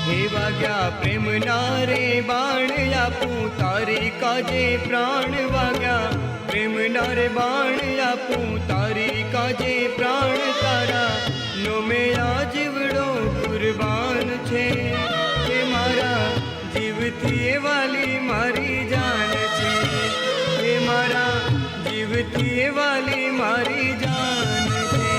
हे वाग्या प्रेमना रे बाण आपू तारी काजे प्राण वाग्या प्रेमना रे बाण आपू तारी काजे प्राण तारा नो मेरा जीवड़ो कुर्बान छे हे मारा जीवती वाली मारी जान छे हे मारा जीवती वाली मारी जान छे।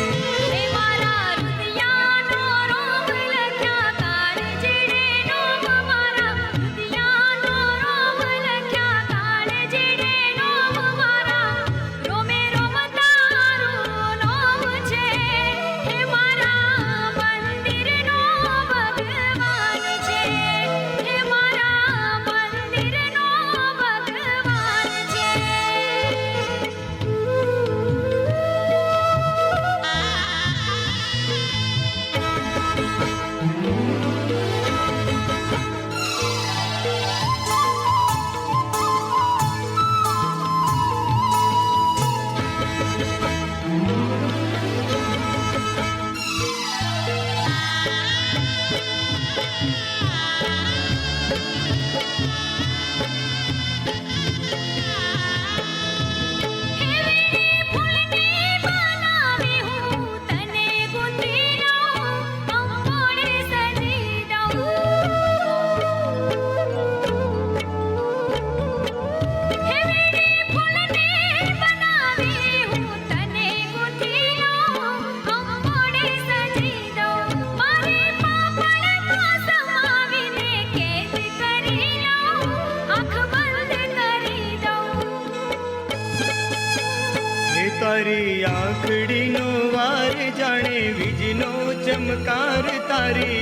तारी आँखड़ी नो वार जाने वीजनो चमकार तारी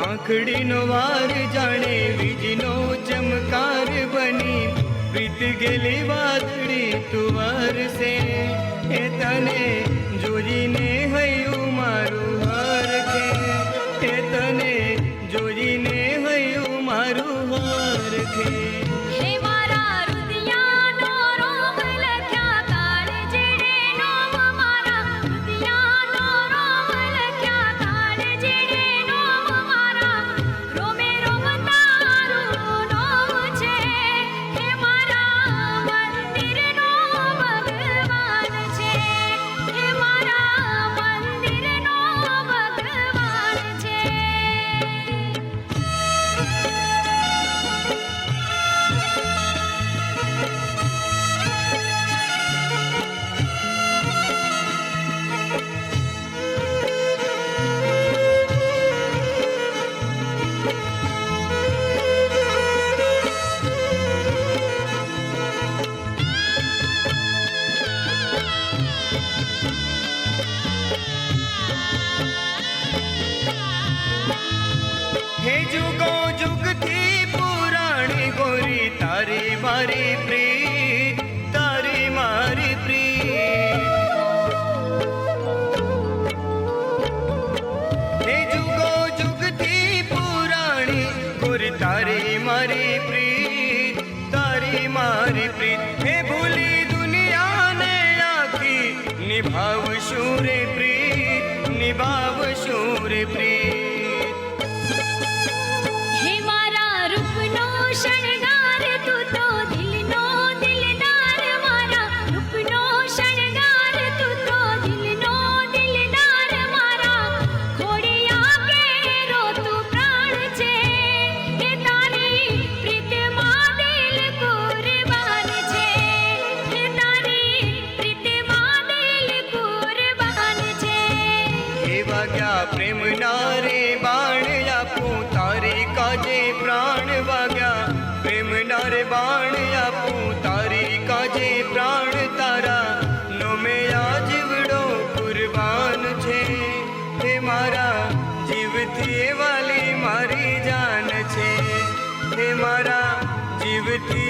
आँखड़ी नो वार जाने वीजनो चमकार बनी प्रीत गेली वादड़ी तुवार से ए तने जोजी ने हयू मारू हार के ए तने जोजी ने हयू मारू हार के। हे जुगो जुग थी पुराणी गोरी तारी मारी प्रीत तारी मारी प्रीत। हे जुगो जुग थी पुराणी गोरी तारी मारी प्रीत तारी मारी प्रीत। हे भूली दुनिया ने आखी निभाव शूरे प्रीत निभाव शूरे प्रीत। प्रेम नारे बाण आपू तारी काजे प्राण वाग्या प्रेम नारे बाण आपू तारी काजे प्राण तारा नो मेरा जीवड़ो कुर्बान छे हे मारा जीवती वाली मारी जान छे हे मारा जीवती